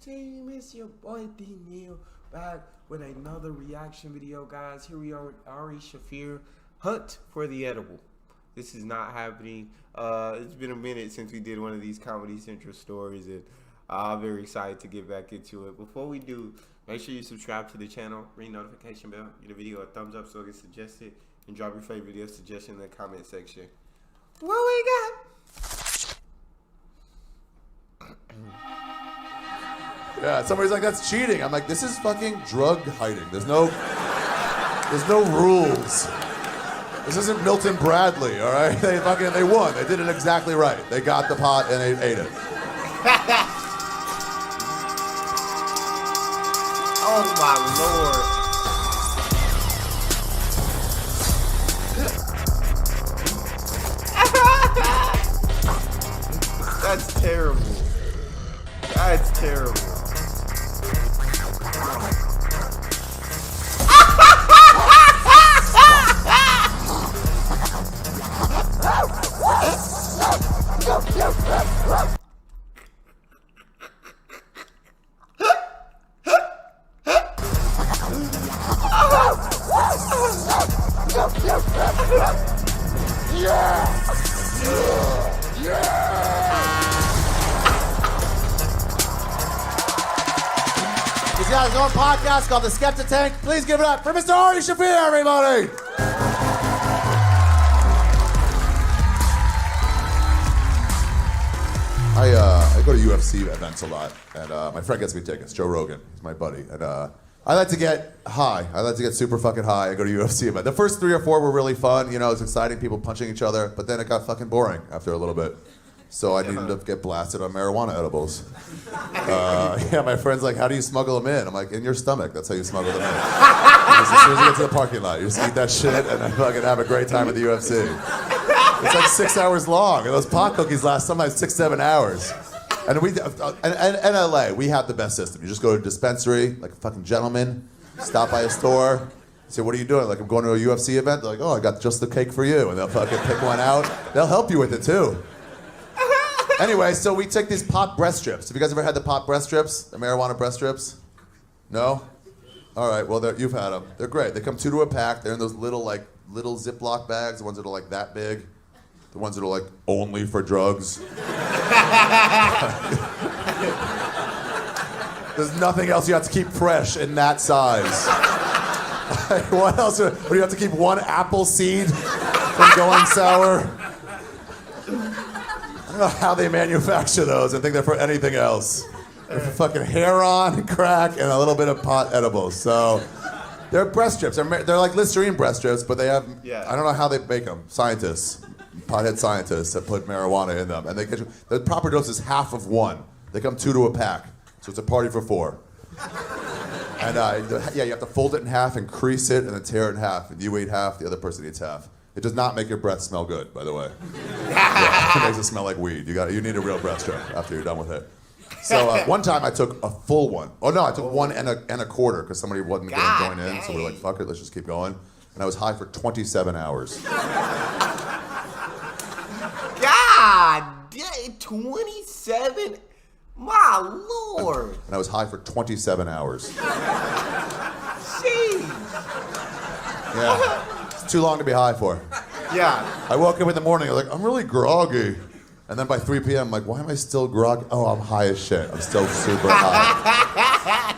team, it's your boy D Neil back with another reaction video, guys. Here we are with Ari Shaffir, Hunt for the Edible. This is not happening. It's been a minute since we did one of these Comedy Central stories, and I'm very excited to get back into it. Before we do, make sure you subscribe to the channel, ring notification bell, get the video a thumbs up so it gets suggested, and drop your favorite video suggestion in the comment section. What we got? Yeah, somebody's like, that's cheating. I'm like, this is fucking drug hiding. There's no rules. This isn't Milton Bradley, all right? They won. They did it exactly right. They got the pot and they ate it. Oh my Lord. That's terrible. That's terrible. He's got his own podcast called The Skeptic Tank. Please give it up for Mr. Ari Shaffir, everybody! I go to UFC events a lot, and my friend gets me tickets, Joe Rogan. He's my buddy, and I like to get high. I like to get super fucking high and go to UFC events. The first 3 or 4 were really fun, you know, it's exciting, people punching each other, but then it got fucking boring after a little bit. So I needed to get blasted on marijuana edibles. Yeah, my friend's like, how do you smuggle them in? I'm like, in your stomach, that's how you smuggle them in. Because as soon as you get to the parking lot, you just eat that shit and then fucking have a great time at the UFC. It's like 6 hours long, and those pot cookies last sometimes 6-7 hours. And in LA, we have the best system. You just go to a dispensary, like a fucking gentleman, stop by a store, say, what are you doing? Like, I'm going to a UFC event. They're like, oh, I got just the cake for you. And they'll fucking pick one out. They'll help you with it, too. Anyway, so we take these pot breast strips. Have you guys ever had the pot breast strips? The marijuana breast strips? No? All right, well, you've had them. They're great. They come 2 to a pack. They're in those little Ziploc bags, the ones that are like that big. The ones that are like only for drugs. There's nothing else you have to keep fresh in that size. What else? What do you have to keep one apple seed from going sour? I don't know how they manufacture those. I think they're for anything else. They're for fucking heroin, crack, and a little bit of pot edibles. So they're breast strips. They're like Listerine breast strips, but they have, I don't know how they make them. Scientists, pothead scientists that put marijuana in them. And they get you, the proper dose is half of one. They come 2 to a pack. So it's a party for 4. And yeah, you have to fold it in half and crease it and then tear it in half. And you eat half, the other person eats half. It does not make your breath smell good, by the way. Yeah, it makes it smell like weed. You need a real breath strip after you're done with it. So one time I took a full one. Oh no, I took 1 and a quarter because somebody wasn't going to join in. So we were like, fuck it, let's just keep going. And I was high for 27 hours. God, 27? My Lord. And I was high for 27 hours. Jeez. Yeah. It's too long to be high for. Yeah. I woke up in the morning, I was like, I'm really groggy. And then by 3 p.m., I'm like, why am I still groggy? Oh, I'm high as shit. I'm still super high.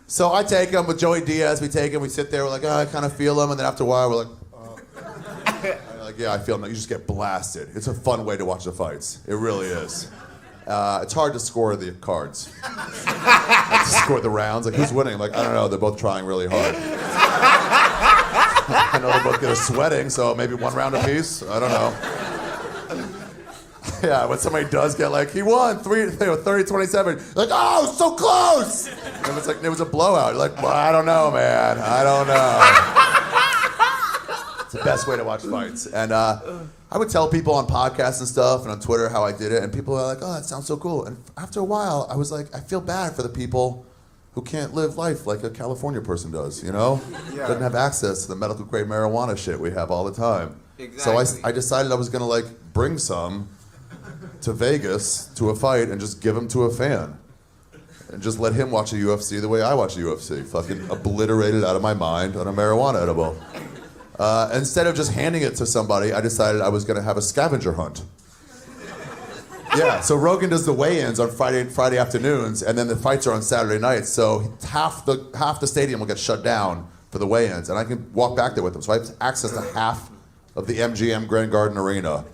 So I take them with Joey Diaz. We take them, we sit there, we're like, oh, I kind of feel them. And then after a while, we're like, like, yeah, I feel them. You just get blasted. It's a fun way to watch the fights. It really is. It's hard to score the cards. To score the rounds. Like, who's winning? I'm like, I don't know. They're both trying really hard. I know they're both good at sweating, so maybe 1 round apiece. I don't know. Yeah, when somebody does get like, he won 30-27, like, oh, so close! And it's like, it was a blowout. You're like, well, I don't know, man. I don't know. It's the best way to watch fights. And I would tell people on podcasts and stuff and on Twitter how I did it, and people are like, oh, that sounds so cool. And after a while, I was like, I feel bad for the people who can't live life like a California person does, you know? Yeah. Doesn't have access to the medical grade marijuana shit we have all the time. Exactly. So I decided I was gonna like bring some to Vegas to a fight and just give them to a fan. and just let him watch the UFC the way I watch the UFC. Fucking obliterated out of my mind on a marijuana edible. Instead of just handing it to somebody, I decided I was going to have a scavenger hunt. Yeah, so Rogan does the weigh-ins on Friday afternoons, and then the fights are on Saturday nights. So half the stadium will get shut down for the weigh-ins, and I can walk back there with them. So I have access to half of the MGM Grand Garden Arena,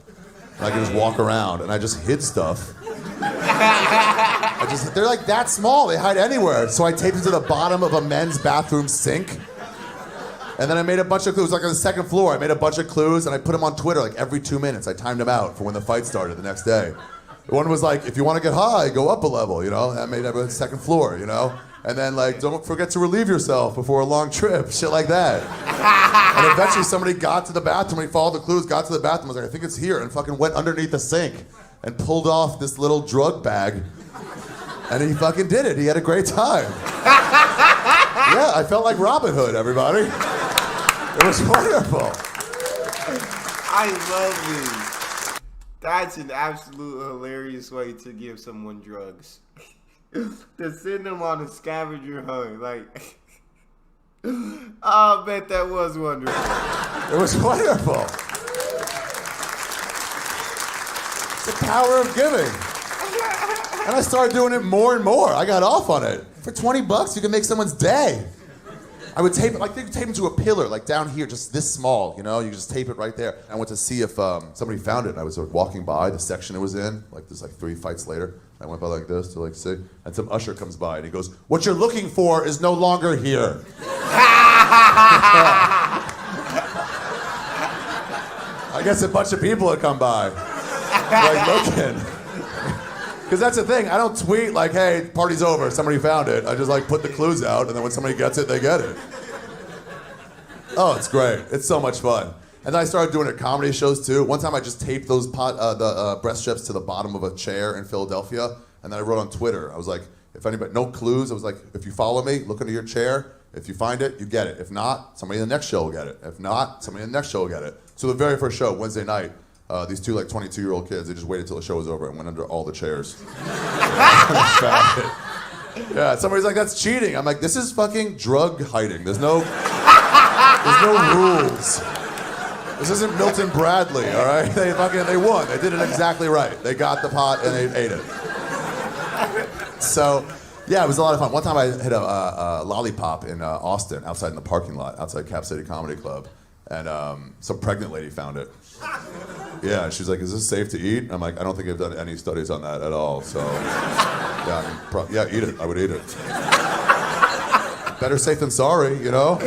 and I can just walk around, and I just hid stuff. They're like that small. They hide anywhere. So I taped it to the bottom of a men's bathroom sink. And then I made a bunch of clues, like on the second floor. I made a bunch of clues, and I put them on Twitter like every 2 minutes. I timed them out for when the fight started the next day. One was like, if you want to get high, go up a level, you know? I made that on the second floor, you know? And then like, don't forget to relieve yourself before a long trip, shit like that. And eventually somebody got to the bathroom, he followed the clues, got to the bathroom, was like, I think it's here, and fucking went underneath the sink and pulled off this little drug bag. And he fucking did it. He had a great time. Yeah, I felt like Robin Hood, everybody. It was wonderful. I love this. That's an absolute hilarious way to give someone drugs. To send them on a scavenger hunt. Like, I bet that was wonderful. It was wonderful. It's the power of giving. And I started doing it more and more. I got off on it. For $20, you can make someone's day. I would tape it, like they could tape it to a pillar, like down here, just this small, you know? You just tape it right there. I went to see if somebody found it, and I was walking by the section it was in, like there's like 3 fights later. I went by like this to like see, and some usher comes by and he goes, "What you're looking for is no longer here." I guess a bunch of people had come by, like looking. Because that's the thing, I don't tweet like, hey, party's over, somebody found it. I just like put the clues out, and then when somebody gets it, they get it. Oh, it's great. It's so much fun. And then I started doing it at comedy shows too. One time I just taped those breast strips to the bottom of a chair in Philadelphia, and then I wrote on Twitter. I was like, if anybody, no clues. I was like, if you follow me, look under your chair. If you find it, you get it. If not, somebody in the next show will get it. If not, somebody in the next show will get it. So the very first show, Wednesday night, these two like 22-year-old kids, they just waited till the show was over and went under all the chairs. Yeah, somebody's like, that's cheating. I'm like, this is fucking drug hiding. There's no rules. This isn't Milton Bradley, all right? They won. They did it exactly right. They got the pot and they ate it. So, yeah, it was a lot of fun. One time I hit a lollipop in Austin, outside in the parking lot, outside Cap City Comedy Club, and some pregnant lady found it. Yeah, she's like, is this safe to eat? I'm like, I don't think I've done any studies on that at all, so yeah, eat it. I would eat it. Better safe than sorry, you know?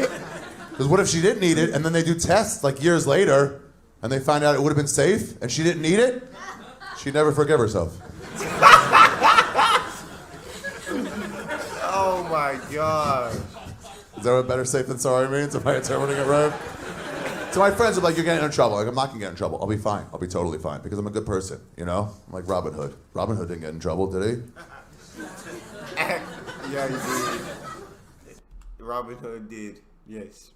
Because what if she didn't eat it, and then they do tests like years later, and they find out it would have been safe, and she didn't eat it? She'd never forgive herself. Oh my God. Is that what better safe than sorry means? Am I interpreting it right? So my friends are like, you're getting in trouble. Like, I'm not gonna get in trouble. I'll be fine. I'll be totally fine because I'm a good person, you know? I'm like Robin Hood. Robin Hood didn't get in trouble, did he? Yeah, he did. Robin Hood did. Yes.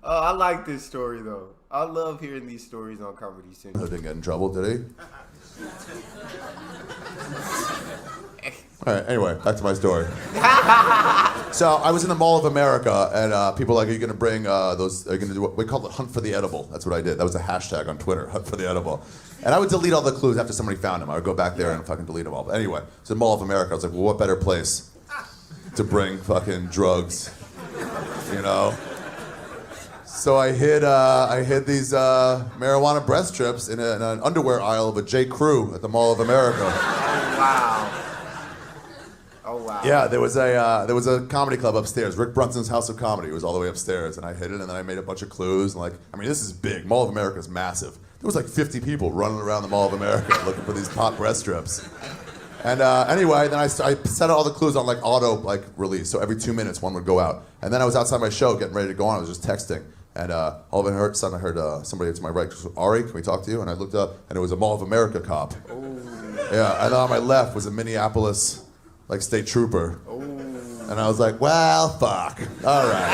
I like this story though. I love hearing these stories on Comedy Central. Hood didn't get in trouble, did he? All right, anyway, back to my story. So I was in the Mall of America, and people were like, are you going to bring those, are you going to do what we call it, hunt for the edible? That's what I did. That was a hashtag on Twitter, hunt for the edible. And I would delete all the clues after somebody found them. I would go back there and fucking delete them all. But anyway, so the Mall of America, I was like, well, what better place to bring fucking drugs, you know? So I hid these marijuana breast strips in an underwear aisle of a J. Crew at the Mall of America. Wow. Oh wow. Yeah, there was a comedy club upstairs, Rick Brunson's House of Comedy. It was all the way upstairs, and I hid it, and then I made a bunch of clues. And like, I mean, this is big. Mall of America is massive. There was like 50 people running around the Mall of America looking for these pot breast strips. And anyway, then I set all the clues on like auto release, so every 2 minutes one would go out. And then I was outside my show getting ready to go on. I was just texting, and all of a sudden I heard somebody to my right, Ari, can we talk to you? And I looked up, and it was a Mall of America cop. Ooh. Yeah, and on my left was a Minneapolis state trooper. Ooh. And I was like, well, fuck. All right.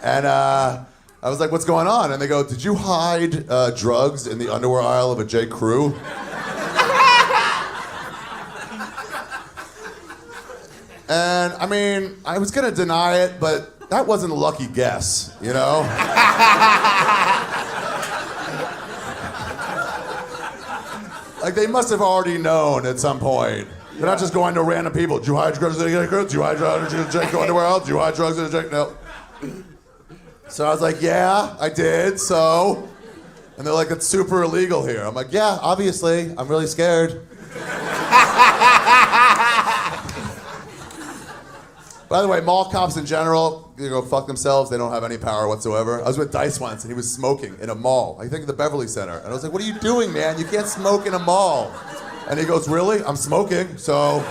And I was like, what's going on? And they go, did you hide drugs in the underwear aisle of a J. Crew? And I mean, I was gonna deny it, but that wasn't a lucky guess, you know? Like they must have already known at some point. They're not just going to random people. Do you hide drugs in a J? Do you hide drugs in a J? Go anywhere else? Do you hide drugs in a J? No. So I was like, yeah, I did, so. And they're like, it's super illegal here. I'm like, yeah, obviously, I'm really scared. By the way, mall cops in general, they go fuck themselves. They don't have any power whatsoever. I was with Dice once, and he was smoking in a mall. I think the Beverly Center. And I was like, what are you doing, man? You can't smoke in a mall. And he goes, really? I'm smoking, so.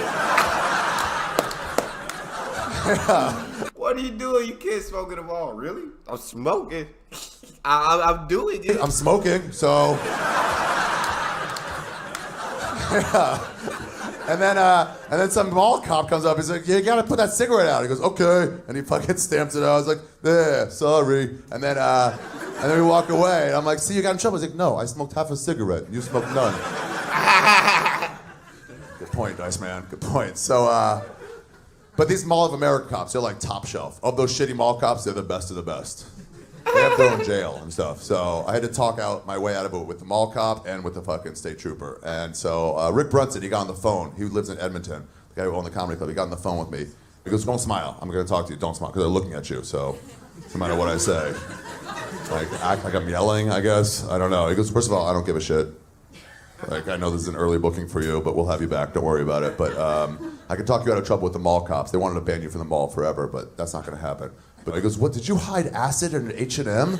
Yeah. What are you doing? You can't smoke in the mall. Really? I'm smoking. I'm doing it. I'm smoking, so. Yeah. And then some mall cop comes up. He's like, "You gotta put that cigarette out." He goes, "Okay," and he fucking stamps it out. I was like, "Yeah, sorry." And then we walk away. And I'm like, "See, you got in trouble." He's like, "No, I smoked half a cigarette. You smoked none." Good point, Dice Man. Good point. So, but these Mall of America cops, they're like top shelf. Of those shitty mall cops, they're the best of the best. They have their own jail and stuff. So I had to talk out my way out of it with the mall cop and with the fucking state trooper. And so Rick Brunson, he got on the phone. He lives in Edmonton. The guy who owned the comedy club. He got on the phone with me. He goes, "Don't smile. I'm going to talk to you. Don't smile," because they're looking at you. So no matter what I say, like act like I'm yelling, I guess. I don't know. He goes, "First of all, I don't give a shit. Like, I know this is an early booking for you, but we'll have you back. Don't worry about it. But I can talk you out of trouble with the mall cops. They wanted to ban you from the mall forever, but that's not going to happen." But he goes, "What, did you hide acid in an H&M?"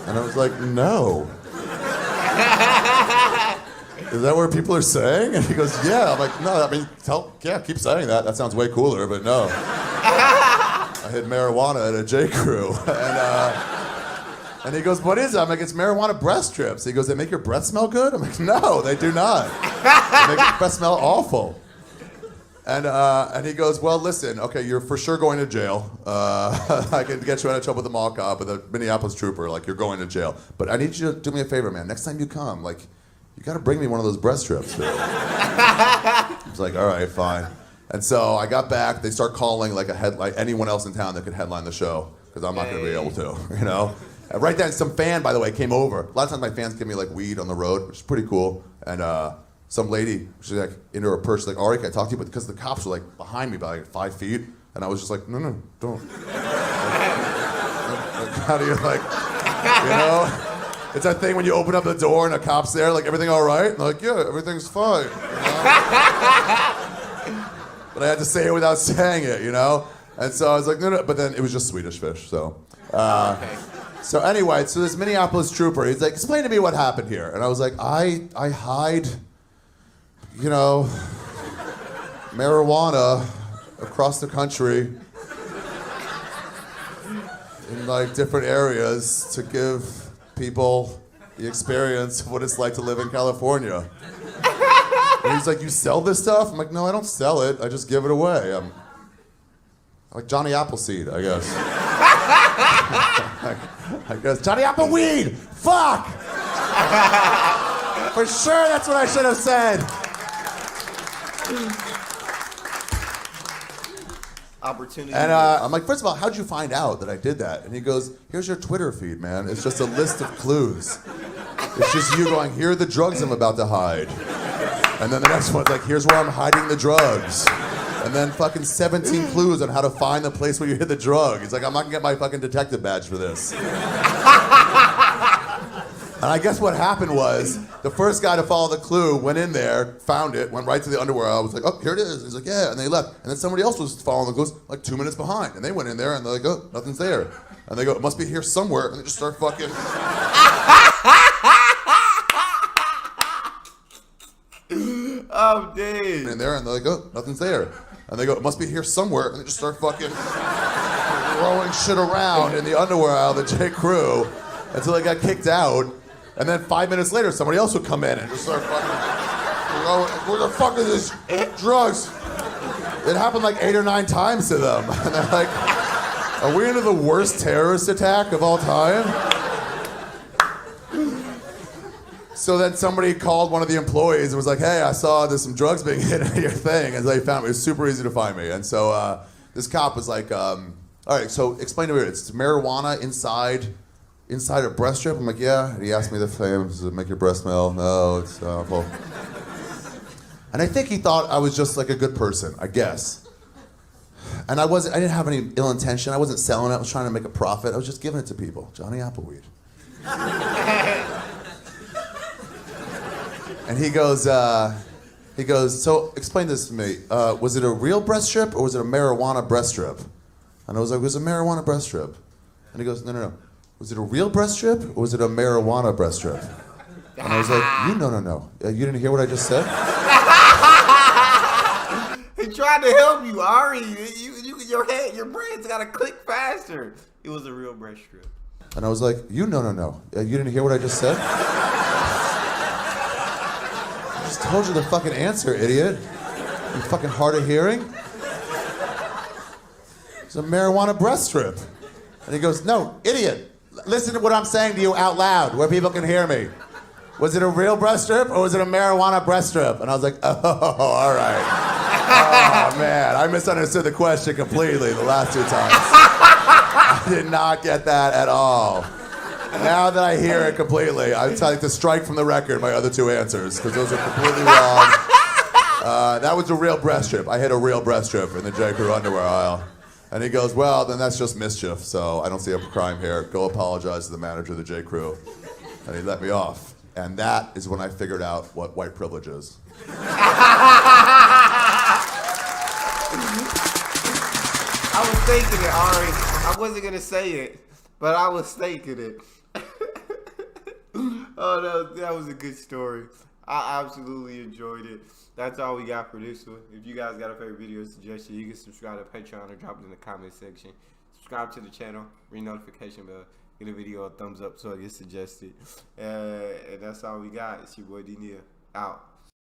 And I was like, "No." "Is that what people are saying?" And he goes, "Yeah." I'm like, "No, I mean, keep saying that. That sounds way cooler, but no." I hid marijuana at a J. Crew. And he goes, "What is it?" I'm like, "It's marijuana breath strips." He goes, "They make your breath smell good?" I'm like, "No, they do not. They make your breath smell awful." And he goes, "Well, listen, okay, you're for sure going to jail. I can get you out of trouble with the mall cop, with the Minneapolis trooper, like, you're going to jail. But I need you to do me a favor, man. Next time you come, like, you gotta bring me one of those breath strips, dude." I was like, "All right, fine." And so I got back. They start calling like anyone else in town that could headline the show, because I'm not gonna be able to, you know? And right then, some fan, by the way, came over. A lot of times my fans give me like weed on the road, which is pretty cool. And some lady, she's like into her purse, like, "Ari, can I talk to you?" But because the cops were like behind me by like 5 feet, and I was just like, no, don't. Like, how do you like, you know? It's that thing when you open up the door and a cop's there, like, "Everything all right?" And they're like, "Yeah, everything's fine." You know? But I had to say it without saying it, you know? And so I was like, no. But then it was just Swedish fish, so. Okay. So anyway, so this Minneapolis trooper, he's like, "Explain to me what happened here." And I was like, I hide, you know, marijuana across the country in like different areas to give people the experience of what it's like to live in California. And he's like, "You sell this stuff?" I'm like, "No, I don't sell it. I just give it away. I'm like Johnny Appleseed, I guess." I guess Johnny Appleweed. Fuck. For sure, that's what I should have said. Opportunity. And I'm like, "First of all, how'd you find out that I did that?" And he goes, "Here's your Twitter feed, man. It's just a list of clues. It's just you going, here are the drugs I'm about to hide. And then the next one's like, here's where I'm hiding the drugs. And then fucking 17 clues on how to find the place where you hid the drug." He's like, "I'm not gonna get my fucking detective badge for this." And I guess what happened was, the first guy to follow the clue went in there, found it, went right to the underwear aisle, was like, "Oh, here it is." He's like, "Yeah," and they left. And then somebody else was following the clues, like 2 minutes behind. And they went in there and they're like, "Oh, nothing's there." And they go, "It must be here somewhere." And they just start fucking. I'm dead. In there and they're like, "Oh, nothing's there." And they go, "It must be here somewhere." And they just start fucking throwing shit around in the underwear aisle of the J. Crew until they got kicked out. And then 5 minutes later, somebody else would come in and just start fucking throwing, "Where the fuck are these drugs?" It happened like 8 or 9 times to them. And they're like, "Are we into the worst terrorist attack of all time?" So then somebody called one of the employees and was like, hey, I saw there's some drugs being hidden in your thing. And they found me. It was super easy to find me. And so this cop was like, all right, so explain to me, it's marijuana inside a breast strip? I'm like, yeah. And he asked me the thing, does it make your breast smell? No, it's awful. And I think he thought I was just like a good person, I guess. And I didn't have any ill intention. I wasn't selling it. I was trying to make a profit. I was just giving it to people. Johnny Appleweed. And he goes, so explain this to me. Was it a real breast strip or was it a marijuana breast strip? And I was like, it was a marijuana breast strip. And he goes, no. Was it a real breast strip or was it a marijuana breast strip? And I was like, no. You didn't hear what I just said? He tried to help you, Ari. Your brain's gotta click faster. It was a real breast strip. And I was like, no. You didn't hear what I just said? I just told you the fucking answer, idiot. You fucking hard of hearing? It's a marijuana breast strip. And he goes, no, idiot. Listen to what I'm saying to you out loud where people can hear me. Was it a real breast strip or was it a marijuana breast strip? And I was like, oh, all right. Oh, man, I misunderstood the question completely the last 2 times. I did not get that at all. Now that I hear it completely, I'd like to strike from the record my other 2 answers because those are completely wrong. That was a real breast strip. I hit a real breast strip in the J. Crew underwear aisle. And he goes, well, then that's just mischief, so I don't see a crime here. Go apologize to the manager of the J. Crew. And he let me off. And that is when I figured out what white privilege is. I was thinking it, Ari. I wasn't going to say it, but I was thinking it. Oh, that was a good story. I absolutely enjoyed it. That's all we got for this one. If you guys got a favorite video suggestion, you can subscribe to Patreon or drop it in the comment section. Subscribe to the channel, ring notification bell, give the video a thumbs up so it gets suggested. And that's all we got. It's your boy D-Neil. Out.